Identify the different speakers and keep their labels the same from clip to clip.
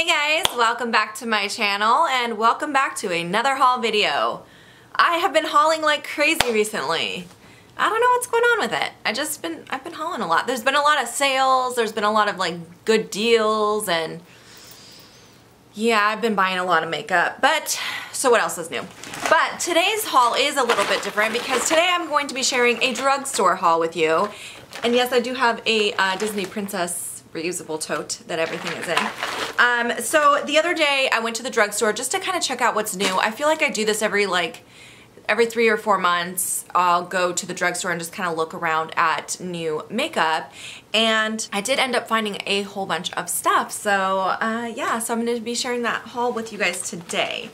Speaker 1: Hey guys, welcome back to my channel and welcome back to another haul video. I have been hauling like crazy recently. I don't know what's going on with it. I've been hauling a lot. There's been a lot of sales, there's been a lot of like good deals, and yeah, I've been buying a lot of makeup. But so what else is new? But today's haul is a little bit different because today I'm going to be sharing a drugstore haul with you. And yes, I do have a Disney Princess reusable tote that everything is in. So the other day I went to the drugstore just to kind of check out what's new. I feel like I do this every 3 or 4 months. I'll go to the drugstore and just kind of look around at new makeup, and I did end up finding a whole bunch of stuff. So yeah, so I'm going to be sharing that haul with you guys today.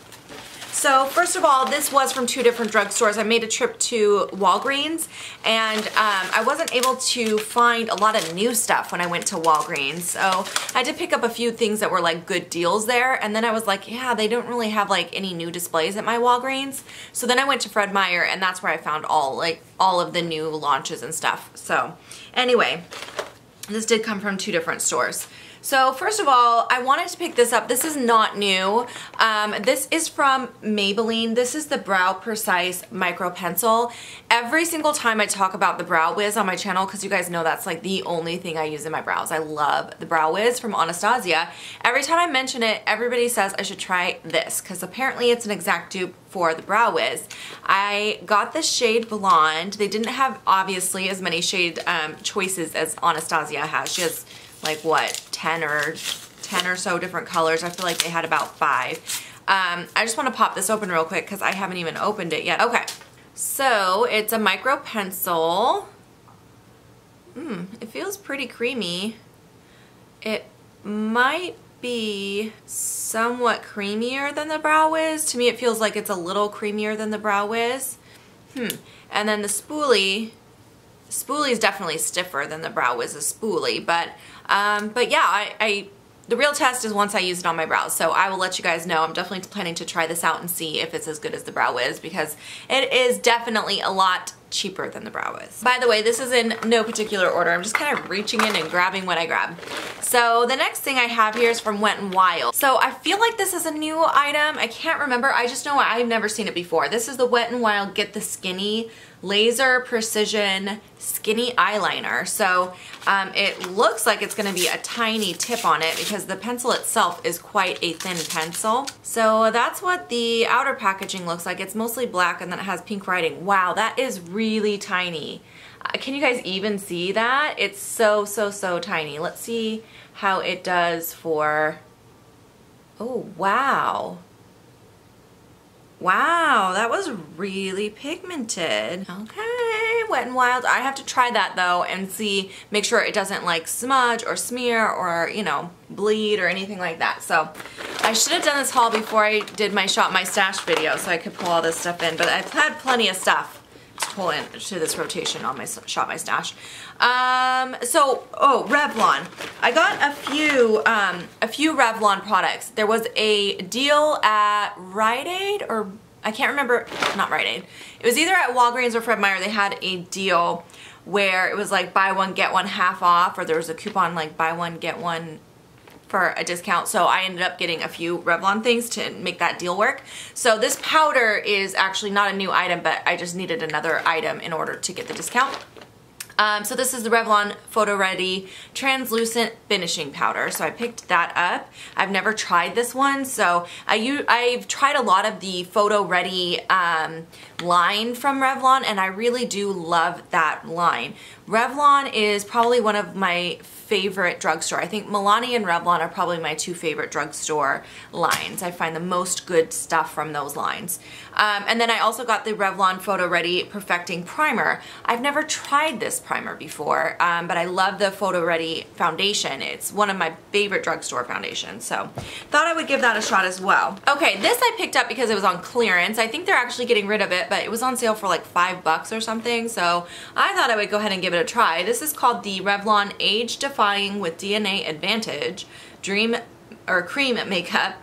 Speaker 1: So first of all, this was from 2 different drugstores. I made a trip to Walgreens, and I wasn't able to find a lot of new stuff when I went to Walgreens. So I did pick up a few things that were like good deals there, and then I was like, yeah, they don't really have like any new displays at my Walgreens. So then I went to Fred Meyer, and that's where I found all of the new launches and stuff. So anyway, this did come from 2 different stores. So first of all, I wanted to pick this up. This is not new. This is from Maybelline. This is the Brow Precise Micro Pencil. Every single time I talk about the Brow Wiz on my channel, because you guys know that's like the only thing I use in my brows. I love the Brow Wiz from Anastasia. Every time I mention it, everybody says I should try this because apparently it's an exact dupe for the Brow Wiz. I got the shade Blonde. They didn't have obviously as many shade choices as Anastasia has. She has like what, 10 or so different colors. I feel like they had about 5. I just want to pop this open real quick because I haven't even opened it yet. Okay, so it's a micro pencil. It feels pretty creamy. It might be somewhat creamier than the Brow Wiz. To me it feels like it's a little creamier than the Brow Wiz. And then the spoolie is definitely stiffer than the Brow Wiz's spoolie, but yeah, the real test is once I use it on my brows, so I will let you guys know. I'm definitely planning to try this out and see if it's as good as the Brow Wiz because it is definitely a lot cheaper than the Brow Wiz. By the way, this is in no particular order. I'm just kind of reaching in and grabbing what I grab. So the next thing I have here is from Wet n Wild. So I feel like this is a new item. I can't remember. I just know I've never seen it before. This is the Wet n Wild Get the Skinny Laser Precision Skinny Eyeliner. So it looks like it's going to be a tiny tip on it because the pencil itself is quite a thin pencil. So that's what the outer packaging looks like. It's mostly black and then it has pink writing. Wow, that is really tiny. Can you guys even see that? It's so tiny. Let's see how it does for... Oh, wow. Wow, that was really pigmented. Okay, Wet n Wild. I have to try that though and see, make sure it doesn't like smudge or smear or, you know, bleed or anything like that. So I should have done this haul before I did my Shop My Stash video so I could pull all this stuff in, but I've had plenty of stuff to pull into this rotation on my Shop My Stash. Oh, Revlon. I got a few Revlon products. There was a deal at Rite Aid, or I can't remember, not Rite Aid. It was either at Walgreens or Fred Meyer. They had a deal where it was like buy one, get one half off, or there was a coupon like buy one, get one for a discount. So I ended up getting a few Revlon things to make that deal work. So this powder is actually not a new item, but I just needed another item in order to get the discount. So this is the Revlon Photo Ready Translucent Finishing Powder. So I picked that up. I've never tried this one, so I've tried a lot of the Photo Ready line from Revlon, and I really do love that line. Revlon is probably one of my favorite drugstore. I think Milani and Revlon are probably my 2 favorite drugstore lines. I find the most good stuff from those lines. And then I also got the Revlon Photo Ready Perfecting Primer. I've never tried this primer before, but I love the Photo Ready foundation. It's one of my favorite drugstore foundations, so thought I would give that a shot as well. Okay, this I picked up because it was on clearance. I think they're actually getting rid of it, but it was on sale for like $5 or something, so I thought I would go ahead and give it a try. This is called the Revlon Age Defying with DNA Advantage Dream or cream makeup.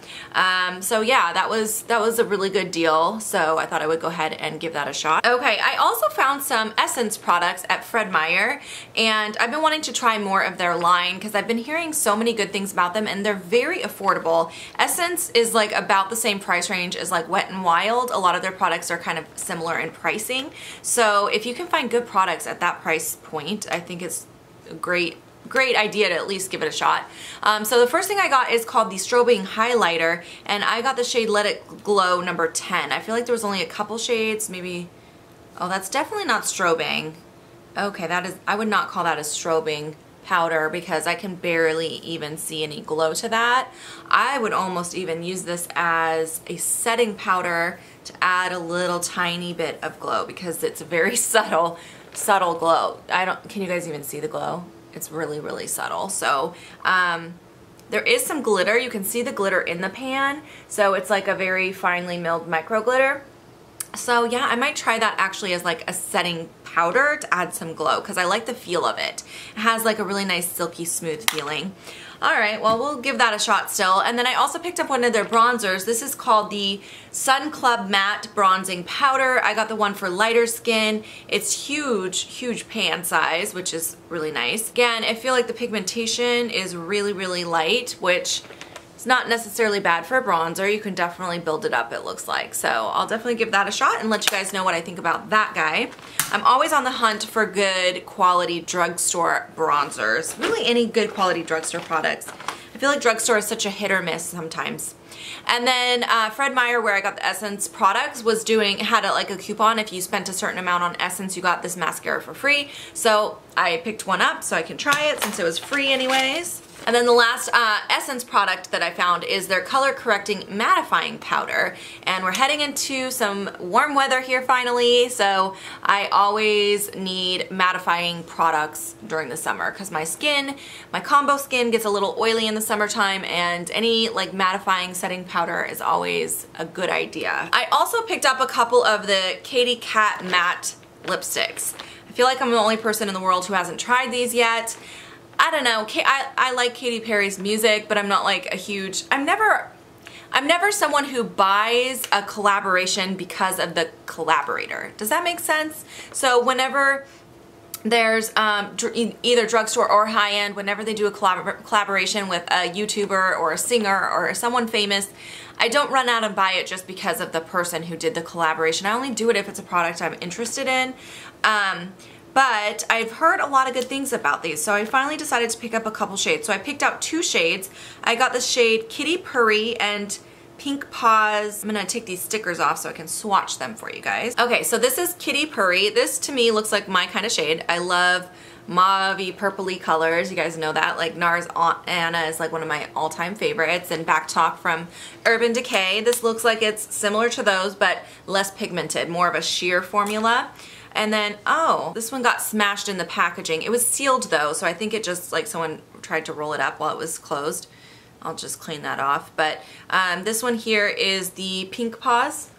Speaker 1: So yeah, that was a really good deal. So I thought I would go ahead and give that a shot. Okay, I also found some Essence products at Fred Meyer, and I've been wanting to try more of their line because I've been hearing so many good things about them, and they're very affordable. Essence is like about the same price range as like Wet n Wild. A lot of their products are kind of similar in pricing. So if you can find good products at that price point, I think it's a great idea to at least give it a shot. So the first thing I got is called the Strobing Highlighter, and I got the shade Let It Glow number 10. I feel like there was only a couple shades, maybe. Oh, that's definitely not strobing. Okay, that is, I would not call that a strobing powder because I can barely even see any glow to that. I would almost even use this as a setting powder to add a little tiny bit of glow because it's a very subtle glow. Can you guys even see the glow? It's really, really subtle. So there is some glitter. You can see the glitter in the pan. So it's like a very finely milled micro glitter. So yeah, I might try that actually as like a setting powder to add some glow because I like the feel of it. It has like a really nice silky smooth feeling. All right, well, we'll give that a shot still. And then I also picked up one of their bronzers. This is called the Sun Club Matte Bronzing Powder. I got the one for lighter skin. It's huge, huge pan size, which is really nice. Again, I feel like the pigmentation is really, really light, which is not necessarily bad for a bronzer. You can definitely build it up, it looks like. So I'll definitely give that a shot and let you guys know what I think about that guy. I'm always on the hunt for good quality drugstore bronzers. Really any good quality drugstore products. I feel like drugstore is such a hit or miss sometimes. And then Fred Meyer, where I got the Essence products, was had like a coupon. If you spent a certain amount on Essence, you got this mascara for free. So I picked one up so I can try it since it was free anyways. And then the last Essence product that I found is their color correcting mattifying powder. And we're heading into some warm weather here finally, so I always need mattifying products during the summer because my combo skin gets a little oily in the summertime, and any like mattifying setting powder is always a good idea. I also picked up a couple of the Katy Kat matte lipsticks. I feel like I'm the only person in the world who hasn't tried these yet. I don't know, I like Katy Perry's music, but I'm not like a huge, I'm never someone who buys a collaboration because of the collaborator. Does that make sense? So whenever there's either drugstore or high-end, whenever they do a collaboration with a YouTuber or a singer or someone famous, I don't run out and buy it just because of the person who did the collaboration. I only do it if it's a product I'm interested in. But I've heard a lot of good things about these, so I finally decided to pick up a couple shades. So I picked out two shades. I got the shade Katy Perry and Pink Paws. I'm gonna take these stickers off so I can swatch them for you guys. Okay, so this is Katy Perry. This to me looks like my kind of shade. I love mauve-y, purpley colors. You guys know that. Like NARS Aunt Anna is like one of my all-time favorites, and Back Talk from Urban Decay. This looks like it's similar to those, but less pigmented, more of a sheer formula. And then, oh, this one got smashed in the packaging. It was sealed though, so I think it just, like someone tried to roll it up while it was closed. I'll just clean that off. But this one here is the Pink Paws.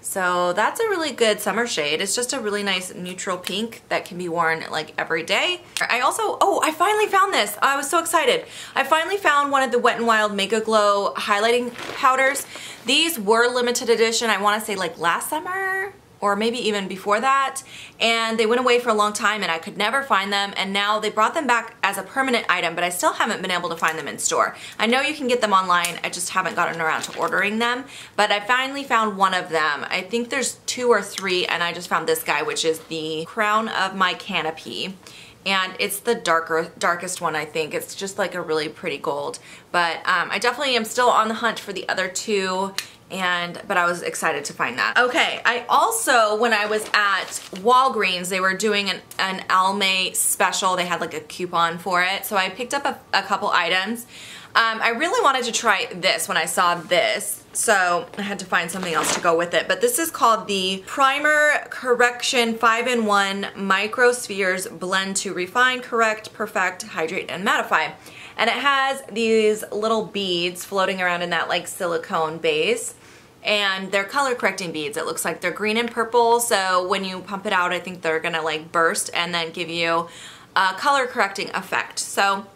Speaker 1: So that's a really good summer shade. It's just a really nice neutral pink that can be worn like every day. I also, oh, I finally found this. I was so excited. I finally found one of the Wet n Wild Mega Glow highlighting powders. These were limited edition, I wanna say like last summer, or maybe even before that, and they went away for a long time and I could never find them, and now they brought them back as a permanent item, but I still haven't been able to find them in store. I know you can get them online, I just haven't gotten around to ordering them, but I finally found one of them. I think there's 2 or 3, and I just found this guy, which is the Crown of My Canopy. And it's the darkest one, I think. It's just like a really pretty gold. But I definitely am still on the hunt for the other 2, but I was excited to find that. Okay, I also, when I was at Walgreens, they were doing an Almay special. They had like a coupon for it. So I picked up a couple items. I really wanted to try this when I saw this, so I had to find something else to go with it. But this is called the Primer Correction 5-in-1 Microspheres Blend to Refine, Correct, Perfect, Hydrate, and Mattify. And it has these little beads floating around in that like silicone base. And they're color correcting beads. It looks like they're green and purple, so when you pump it out, I think they're gonna like burst and then give you a color correcting effect. So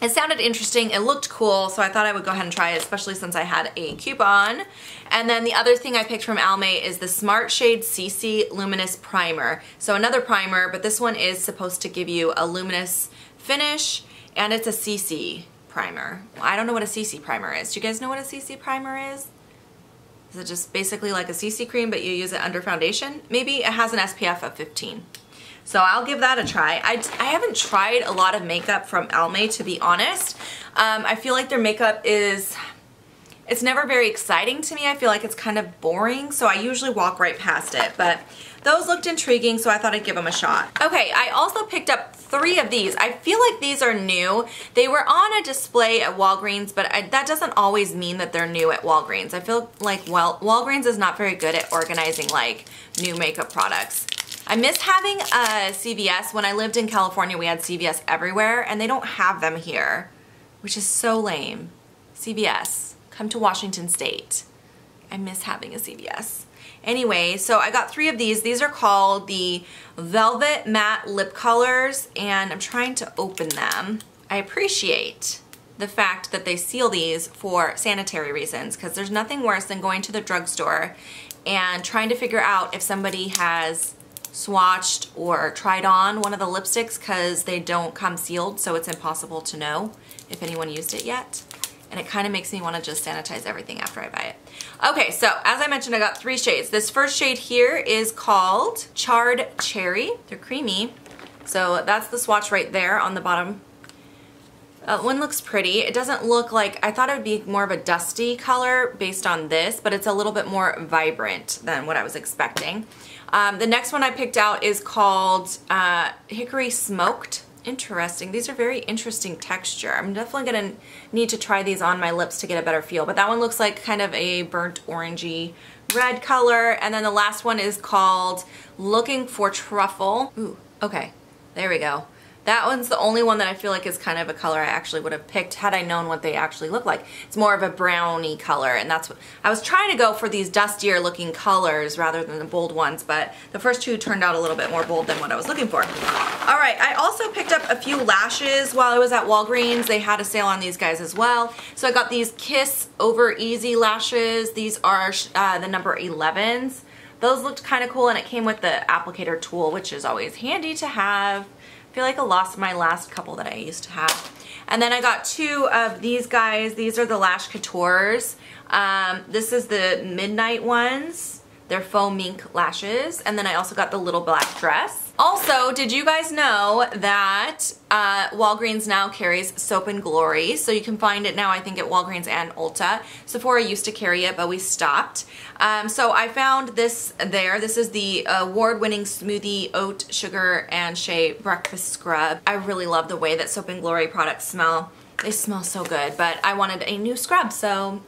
Speaker 1: It sounded interesting, it looked cool, so I thought I would go ahead and try it, especially since I had a coupon. And then the other thing I picked from Almay is the Smart Shade CC Luminous Primer. So another primer, but this one is supposed to give you a luminous finish, and it's a CC primer. Well, I don't know what a CC primer is. Do you guys know what a CC primer is? Is it just basically like a CC cream, but you use it under foundation? Maybe it has an SPF of 15. So I'll give that a try. I haven't tried a lot of makeup from Almay, to be honest. I feel like their makeup it's never very exciting to me. I feel like it's kind of boring, so I usually walk right past it. But those looked intriguing, so I thought I'd give them a shot. Okay, I also picked up 3 of these. I feel like these are new. They were on a display at Walgreens, but that doesn't always mean that they're new at Walgreens. I feel like, well, Walgreens is not very good at organizing like new makeup products. I miss having a CVS. When I lived in California, we had CVS everywhere, and they don't have them here, which is so lame. CVS, come to Washington State. I miss having a CVS. Anyway, so I got 3 of these. These are called the Velvet Matte Lip Colors, and I'm trying to open them. I appreciate the fact that they seal these for sanitary reasons, because there's nothing worse than going to the drugstore and trying to figure out if somebody has swatched or tried on one of the lipsticks, because they don't come sealed, so it's impossible to know if anyone used it yet. And it kind of makes me want to just sanitize everything after I buy it. Okay, so as I mentioned, I got 3 shades. This first shade here is called Charred Cherry. They're creamy. So that's the swatch right there on the bottom. One looks pretty. It doesn't look like, I thought it would be more of a dusty color based on this, but it's a little bit more vibrant than what I was expecting. The next one I picked out is called Hickory Smoked. Interesting. These are very interesting texture. I'm definitely going to need to try these on my lips to get a better feel, but that one looks like kind of a burnt orangey red color. And then the last one is called Looking for Truffle. Ooh, okay. There we go. That one's the only one that I feel like is kind of a color I actually would have picked had I known what they actually look like. It's more of a browny color, and that's what I was trying to go for, these dustier looking colors rather than the bold ones, but the first 2 turned out a little bit more bold than what I was looking for. All right, I also picked up a few lashes while I was at Walgreens. They had a sale on these guys as well. So I got these Kiss Over Easy lashes. These are the number 11s. Those looked kind of cool, and it came with the applicator tool, which is always handy to have. I feel like I lost my last couple that I used to have. And then I got 2 of these guys. These are the Lash Couture's. This is the Midnight ones. They're faux mink lashes. And then I also got the Little Black Dress. Also, did you guys know that Walgreens now carries Soap and Glory? So you can find it now, I think, at Walgreens and Ulta. Sephora used to carry it, but we stopped. So I found this there. This is the award-winning Smoothie Oat Sugar and Shea Breakfast Scrub. I really love the way that Soap and Glory products smell. They smell so good, but I wanted a new scrub, so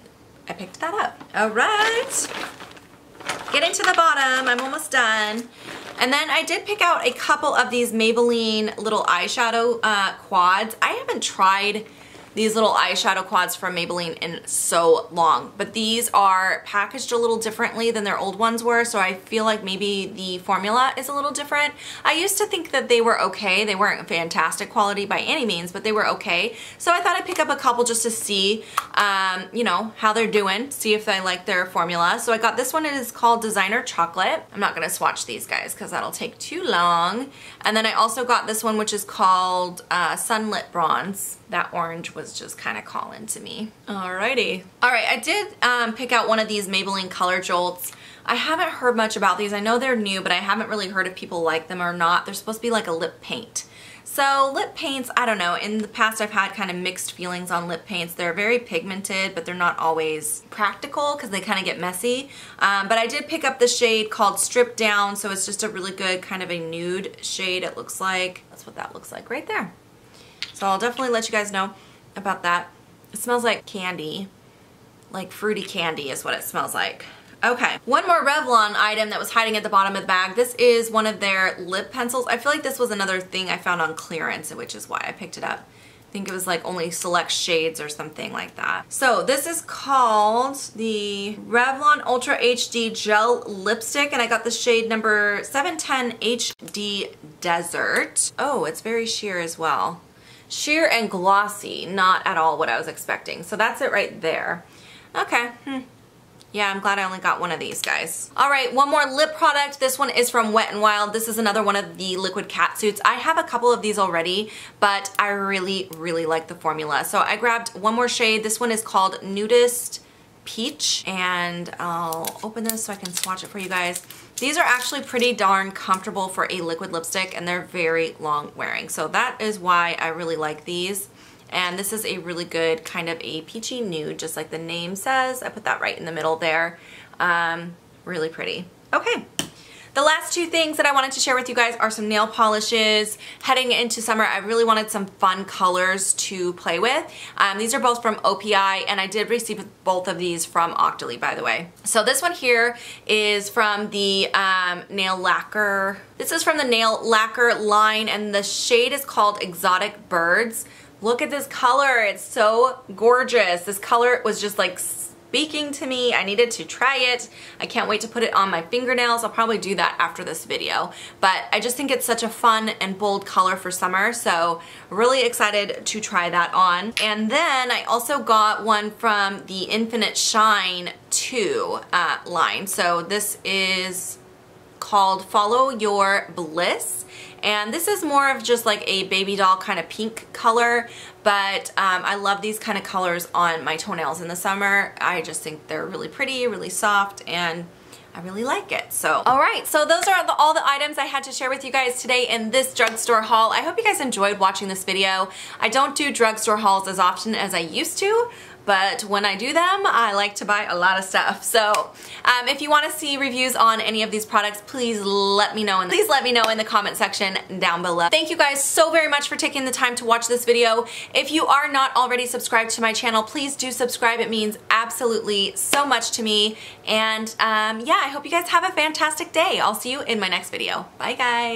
Speaker 1: I picked that up. All right. Getting to the bottom, I'm almost done. And then I did pick out a couple of these Maybelline little eyeshadow quads. I haven't tried these little eyeshadow quads from Maybelline in so long, but these are packaged a little differently than their old ones were, so I feel like maybe the formula is a little different. I used to think that they were okay. They weren't fantastic quality by any means, but they were okay. So I thought I'd pick up a couple just to see, you know, how they're doing, see if I like their formula. So I got this one. It is called Designer Chocolate. I'm not gonna swatch these guys because that'll take too long. And then I also got this one, which is called Sunlit Bronze. That orange was just kind of calling to me. Alrighty. Alright, I did pick out one of these Maybelline Color Jolts. I haven't heard much about these. I know they're new, but I haven't really heard if people like them or not. They're supposed to be like a lip paint. So lip paints, I don't know. In the past, I've had kind of mixed feelings on lip paints. They're very pigmented, but they're not always practical because they kind of get messy. But I did pick up the shade called Strip Down, so it's just a really good kind of a nude shade, it looks like. That's what that looks like right there. So I'll definitely let you guys know about that. It smells like candy, like fruity candy is what it smells like. Okay, one more Revlon item that was hiding at the bottom of the bag. This is one of their lip pencils. I feel like this was another thing I found on clearance, which is why I picked it up. I think it was like only select shades or something like that. So this is called the Revlon Ultra HD Gel Lipstick, and I got the shade number 710 HD Desert. Oh, it's very sheer as well. sheer and glossy, not at all what I was expecting. So that's it right there. Okay. Yeah, I'm glad I only got one of these, guys. All right, one more lip product. This one is from Wet n Wild. This is another one of the liquid cat suits. I have a couple of these already, but I really, really like the formula. So I grabbed one more shade. This one is called Nudist Peach, and I'll open this so I can swatch it for you guys. These are actually pretty darn comfortable for a liquid lipstick, and they're very long wearing. So that is why I really like these. And this is a really good kind of a peachy nude, just like the name says. I put that right in the middle there. Really pretty. Okay. The last two things that I wanted to share with you guys are some nail polishes. Heading into summer, I really wanted some fun colors to play with. These are both from OPI, and I did receive both of these from Octoly, by the way. So this one here is from the nail lacquer. This is from the nail lacquer line, and the shade is called Exotic Birds. Look at this color. It's so gorgeous. This color was just like speaking to me. I needed to try it. I can't wait to put it on my fingernails. I'll probably do that after this video. But I just think it's such a fun and bold color for summer. So really excited to try that on. And then I also got one from the Infinite Shine 2 line. So this is called Follow Your Bliss. And this is more of just like a baby doll kind of pink color, but I love these kind of colors on my toenails in the summer. I just think they're really pretty, really soft, and I really like it. So, alright, so those are all the items I had to share with you guys today in this drugstore haul. I hope you guys enjoyed watching this video. I don't do drugstore hauls as often as I used to, but when I do them, I like to buy a lot of stuff. So if you want to see reviews on any of these products, please let me know in the comment section down below. Thank you guys so very much for taking the time to watch this video. If you are not already subscribed to my channel, please do subscribe. It means absolutely so much to me. And yeah, I hope you guys have a fantastic day. I'll see you in my next video. Bye guys.